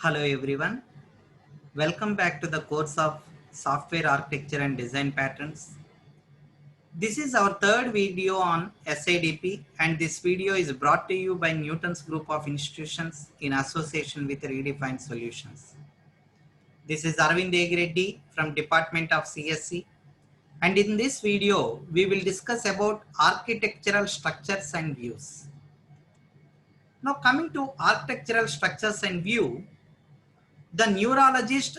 Hello everyone, welcome back to the course of Software Architecture and Design Patterns. This is our third video on SADP and this video is brought to you by Newton's Group of Institutions in association with Redefined Solutions. This is Arvind Egreddy from Department of CSC and in this video we will discuss about architectural structures and views. Now coming to architectural structures and view, the neurologist,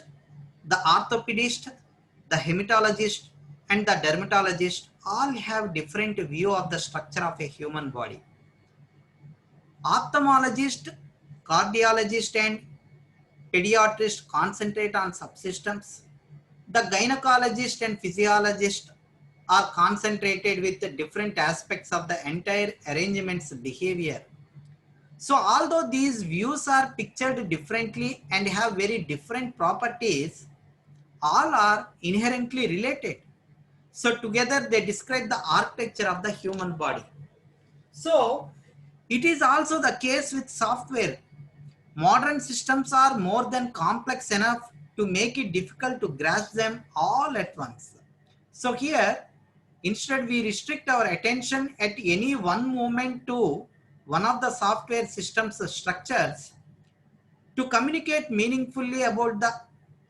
the orthopedist, the hematologist, and the dermatologist all have different view of the structure of a human body. Ophthalmologist, cardiologist, and pediatrist concentrate on subsystems. The gynecologist and physiologist are concentrated with the different aspects of the entire arrangement's behavior. So although these views are pictured differently and have very different properties, all are inherently related. So together they describe the architecture of the human body. So it is also the case with software. Modern systems are more than complex enough to make it difficult to grasp them all at once. So here, instead we restrict our attention at any one moment to one of the software system's structures. To communicate meaningfully about the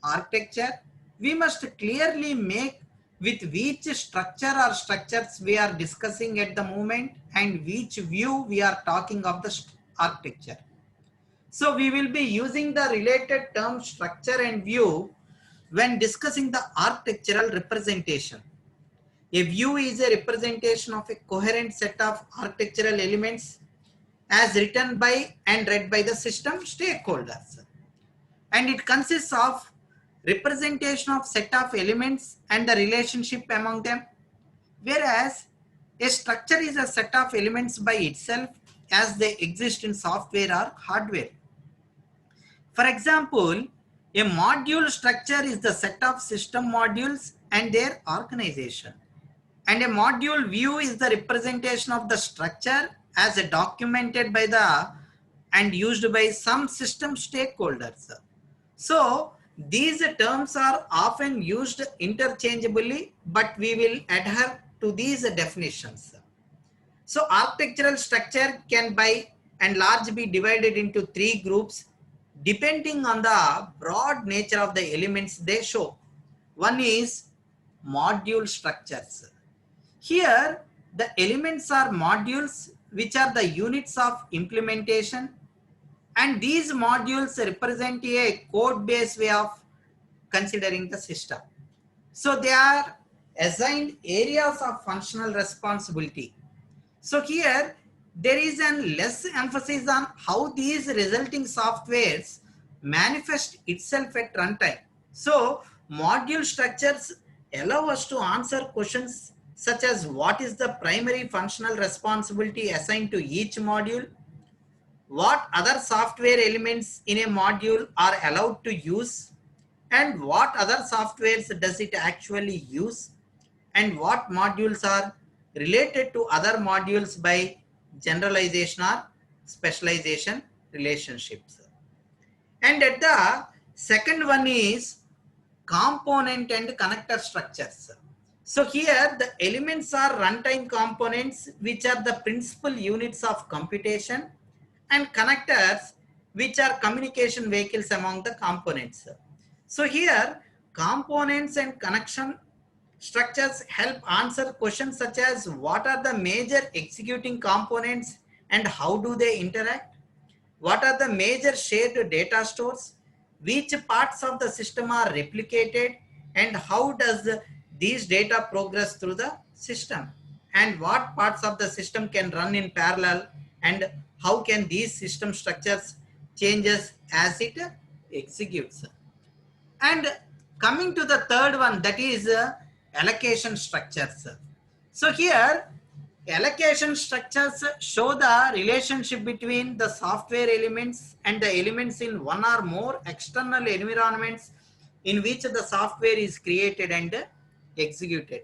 architecture, we must clearly make with which structure or structures we are discussing at the moment and which view we are talking of the architecture. So we will be using the related term structure and view when discussing the architectural representation. A view is a representation of a coherent set of architectural elements as written by and read by the system stakeholders. And it consists of representation of set of elements and the relationship among them, whereas a structure is a set of elements by itself as they exist in software or hardware. For example, a module structure is the set of system modules and their organization. And a module view is the representation of the structure as documented by the and used by some system stakeholders. So these terms are often used interchangeably, but we will adhere to these definitions. So architectural structure can by and large be divided into three groups depending on the broad nature of the elements they show. One is module structures. Here the elements are modules which are the units of implementation, and these modules represent a code-based way of considering the system. So they are assigned areas of functional responsibility. So here there is an less emphasis on how these resulting softwares manifest itself at runtime. So module structures allow us to answer questions such as what is the primary functional responsibility assigned to each module, what other software elements in a module are allowed to use, and what other softwares does it actually use, and what modules are related to other modules by generalization or specialization relationships. And at the second one is component and connector structures. So here the elements are runtime components which are the principal units of computation, and connectors which are communication vehicles among the components. So here components and connection structures help answer questions such as what are the major executing components and how do they interact? What are the major shared data stores? Which parts of the system are replicated and how does these data progress through the system? And what parts of the system can run in parallel and how can these system structures changes as it executes? And coming to the third one, that is allocation structures. So here allocation structures show the relationship between the software elements and the elements in one or more external environments in which the software is created and executed.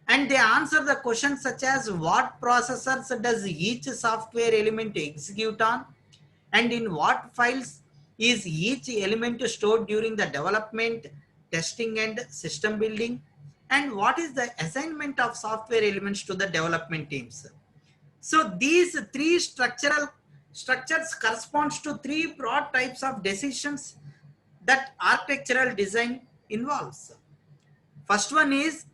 And they answer the questions such as what processors does each software element execute on, and in what files Is each element stored during the development, testing and system building? And what is the assignment of software elements to the development teams? So these three structures corresponds to three broad types of decisions that architectural design involves. First one is,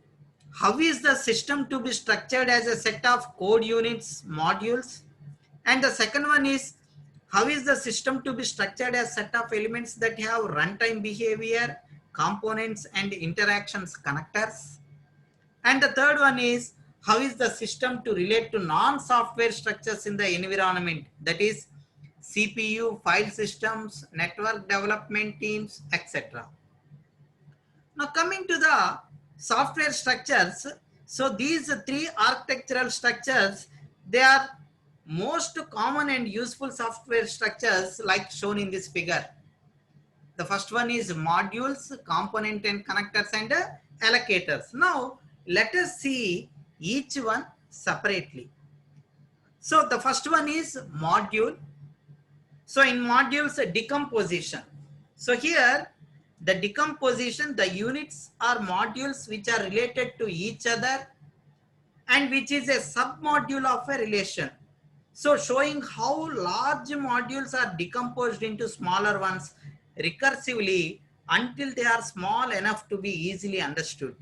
how is the system to be structured as a set of code units, modules? And the second one is, how is the system to be structured as a set of elements that have runtime behavior, components and interactions connectors? And the third one is, how is the system to relate to non-software structures in the environment, that is CPU, file systems, network development teams, etc. Now coming to the software structures, so these three architectural structures, they are most common and useful software structures like shown in this figure. The first one is modules, component and connectors and allocators. Now let us see each one separately. So the first one is module. So in modules, decomposition. So here the decomposition, the units are modules which are related to each other and which is a submodule of a relation. So showing how large modules are decomposed into smaller ones recursively until they are small enough to be easily understood.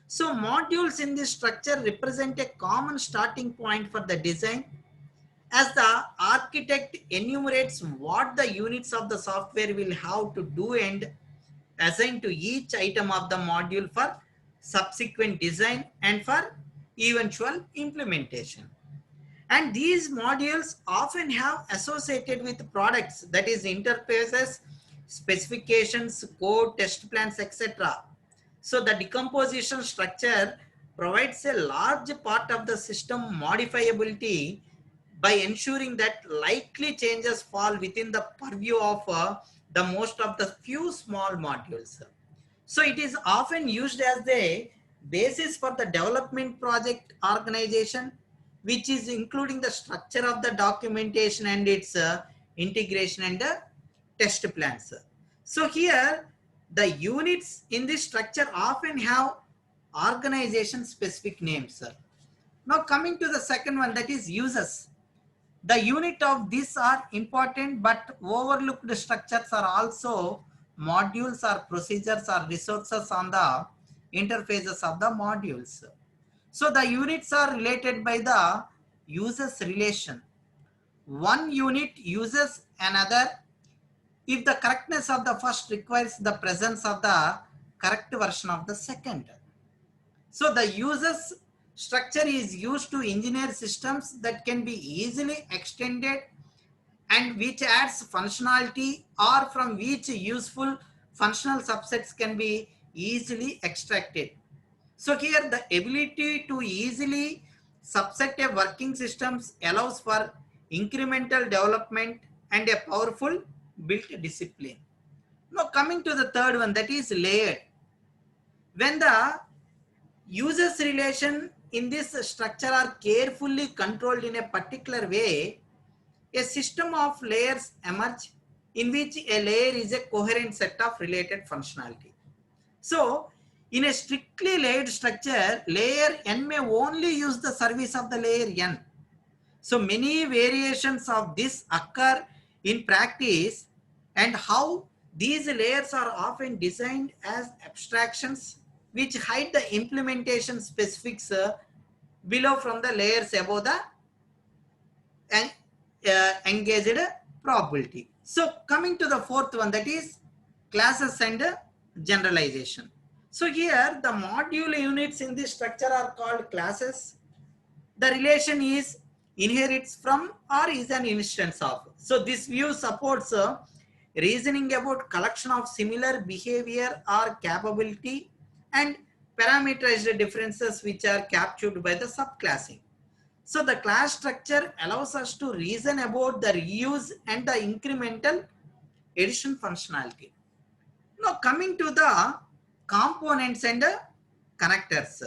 So modules in this structure represent a common starting point for the design, as the architect enumerates what the units of the software will have to do and assign to each item of the module for subsequent design and for eventual implementation. And these modules often have associated with products, that is interfaces, specifications, code, test plans, etc. So the decomposition structure provides a large part of the system modifiability by ensuring that likely changes fall within the purview of the most of the few small modules. So it is often used as the basis for the development project organization, which is including the structure of the documentation and its integration and test plans. So here the units in this structure often have organization specific names. Now coming to the second one, that is users. The unit of these are important but overlooked structures are also modules or procedures or resources on the interfaces of the modules. So the units are related by the users relation. One unit uses another if the correctness of the first requires the presence of the correct version of the second. So the users structure is used to engineer systems that can be easily extended and which adds functionality or from which useful functional subsets can be easily extracted. So here the ability to easily subset a working systems allows for incremental development and a powerful built discipline. Now coming to the third one, that is layered. When the users relation in this structure are carefully controlled in a particular way, a system of layers emerge in which a layer is a coherent set of related functionality. So in a strictly layered structure, layer n may only use the service of the layer n. So many variations of this occur in practice, and how these layers are often designed as abstractions which hide the implementation specifics below from the layers above the engaged probability. So coming to the fourth one, that is classes and generalization. So here the module units in this structure are called classes. The relation is inherits from or is an instance of. So this view supports reasoning about collection of similar behavior or capability and parameterized differences which are captured by the subclassing. So the class structure allows us to reason about the reuse and the incremental addition functionality. Now coming to the components and connectors.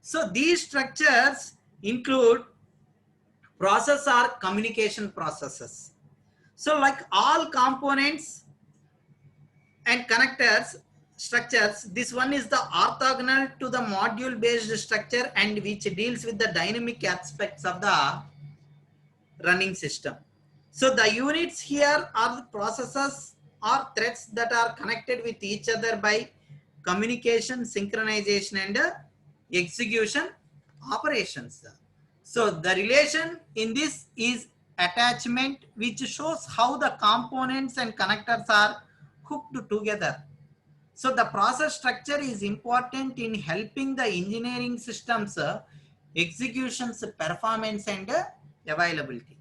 So these structures include process or communication processes. So like all components and connectors structures. This one is the orthogonal to the module based structure and which deals with the dynamic aspects of the running system. So the units here are the processes or threads that are connected with each other by communication, synchronization and execution operations. So the relation in this is attachment, which shows how the components and connectors are hooked together. So the process structure is important in helping the engineering systems executions, performance and availability.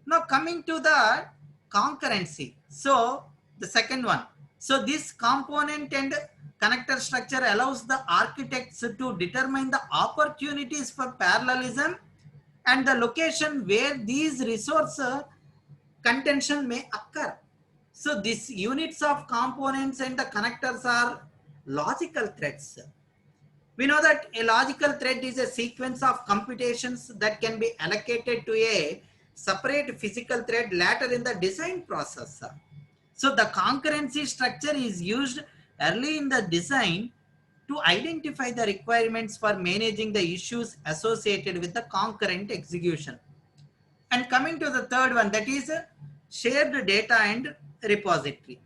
Now coming to the concurrency. So the second one. So this component and connector structure allows the architects to determine the opportunities for parallelism and the location where these resource contention may occur. So these units of components and the connectors are logical threads. We know that a logical thread is a sequence of computations that can be allocated to a separate physical thread later in the design process. So the concurrency structure is used early in the design to identify the requirements for managing the issues associated with the concurrent execution. And coming to the third one, that is shared data and repository.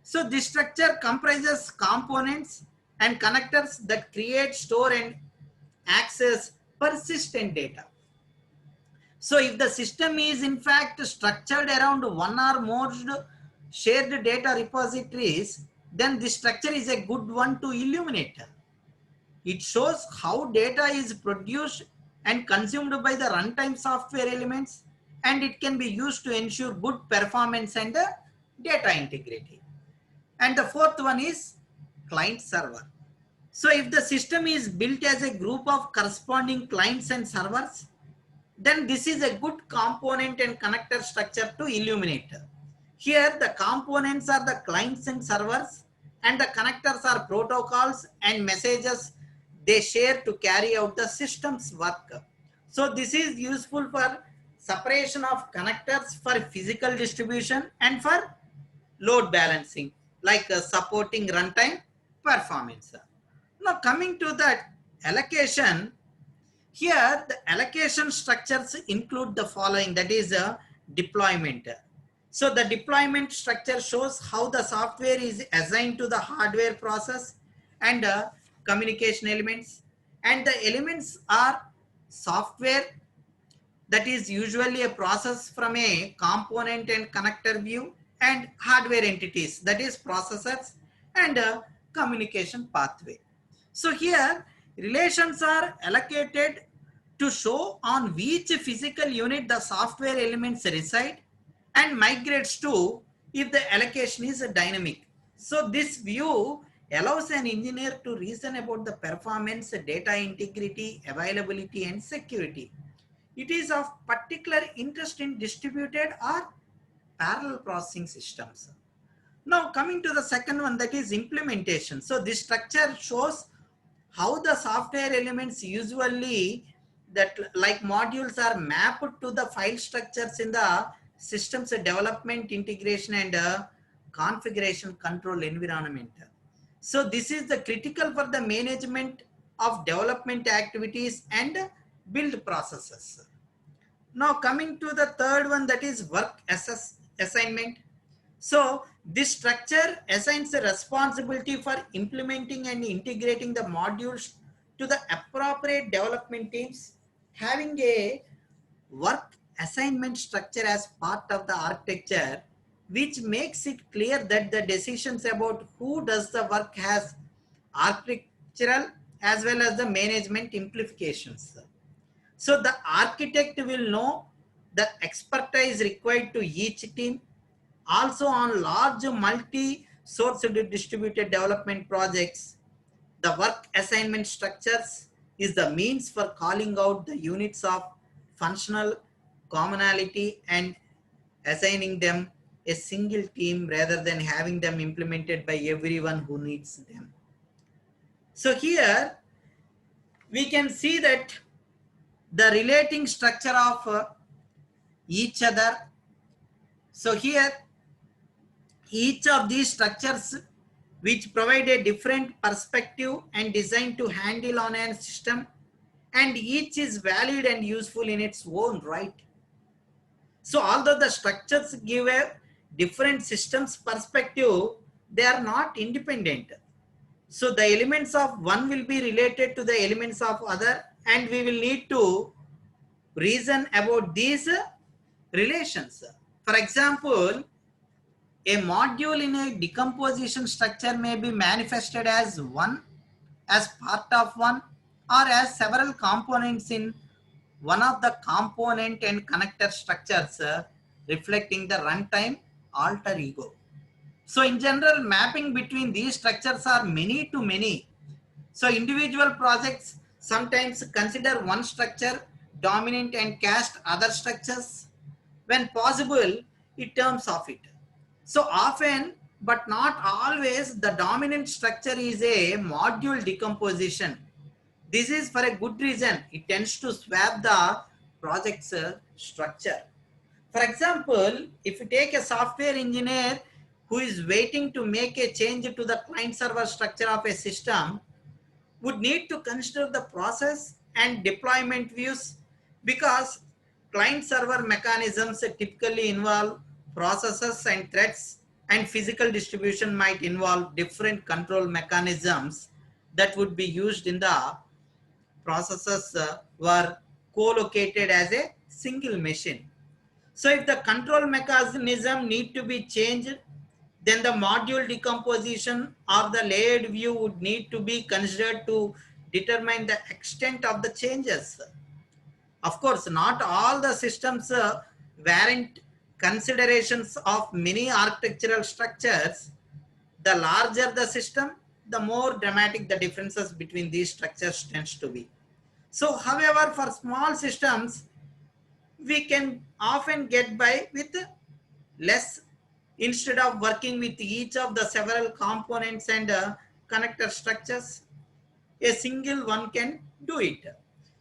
So this structure comprises components and connectors that create, store and access persistent data. So if the system is in fact structured around one or more shared data repositories, then this structure is a good one to illuminate. It shows how data is produced and consumed by the runtime software elements, and it can be used to ensure good performance and data integrity. And the fourth one is client server. So if the system is built as a group of corresponding clients and servers, then this is a good component and connector structure to illuminate. Here the components are the clients and servers and the connectors are protocols and messages they share to carry out the system's work. So this is useful for separation of connectors for physical distribution and for load balancing, like supporting runtime performance. Now coming to that allocation, here the allocation structures include the following, that is a deployment. So the deployment structure shows how the software is assigned to the hardware process and communication elements, and the elements are software, that is usually a process from a component and connector view, and hardware entities, that is processors and a communication pathway. So here relations are allocated to show on which physical unit the software elements reside and migrates to if the allocation is dynamic. So this view allows an engineer to reason about the performance, data integrity, availability and security. It is of particular interest in distributed or parallel processing systems. Now coming to the second one, that is implementation. So this structure shows how the software elements usually that like modules are mapped to the file structures in the system's development, integration and configuration control environment. So this is the critical for the management of development activities and build processes. Now coming to the third one, that is work assignment. So this structure assigns a responsibility for implementing and integrating the modules to the appropriate development teams. Having a work assignment structure as part of the architecture, which makes it clear that the decisions about who does the work has architectural as well as the management implications. So the architect will know the expertise required to each team. Also on large multi-source distributed development projects, the work assignment structures is the means for calling out the units of functional commonality and assigning them a single team rather than having them implemented by everyone who needs them. So here we can see that the relating structure of each other. So here each of these structures which provide a different perspective and design to handle on a system, and each is valid and useful in its own right. So although the structures give a different systems perspective, they are not independent. So the elements of one will be related to the elements of other, and we will need to reason about these relations. For example, a module in a decomposition structure may be manifested as one, as part of one, or as several components in one of the component and connector structures, reflecting the runtime alter ego. So in general, mapping between these structures are many to many. So individual projects sometimes consider one structure dominant and cast other structures when possible in terms of it. So often, but not always, the dominant structure is a module decomposition. This is for a good reason. It tends to swap the project's structure. For example, if you take a software engineer who is waiting to make a change to the client server structure of a system, would need to consider the process and deployment views, because client server mechanisms typically involve processes and threads, and physical distribution might involve different control mechanisms that would be used in the processes were co-located as a single machine. So if the control mechanism need to be changed, then the module decomposition or the layered view would need to be considered to determine the extent of the changes. Of course, not all the systems warrant considerations of many architectural structures. The larger the system, the more dramatic the differences between these structures tends to be. So, however, for small systems, we can often get by with less. Instead of working with each of the several components and connector structures, a single one can do it.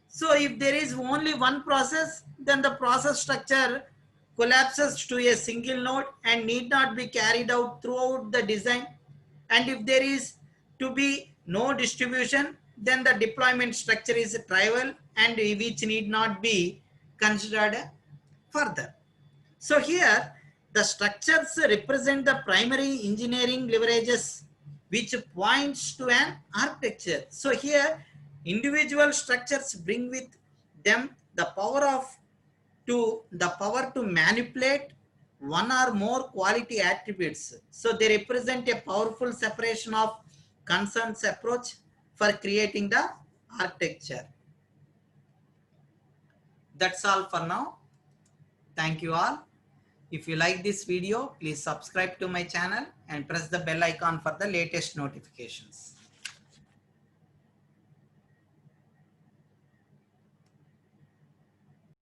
So if there is only one process, then the process structure collapses to a single node and need not be carried out throughout the design. And if there is to be no distribution, then the deployment structure is trivial and which need not be considered further. So here the structures represent the primary engineering leverages which points to an architecture. So here individual structures bring with them the power to manipulate one or more quality attributes. So they represent a powerful separation of concerns approach for creating the architecture. That's all for now. Thank you all. If you like this video, please subscribe to my channel and press the bell icon for the latest notifications.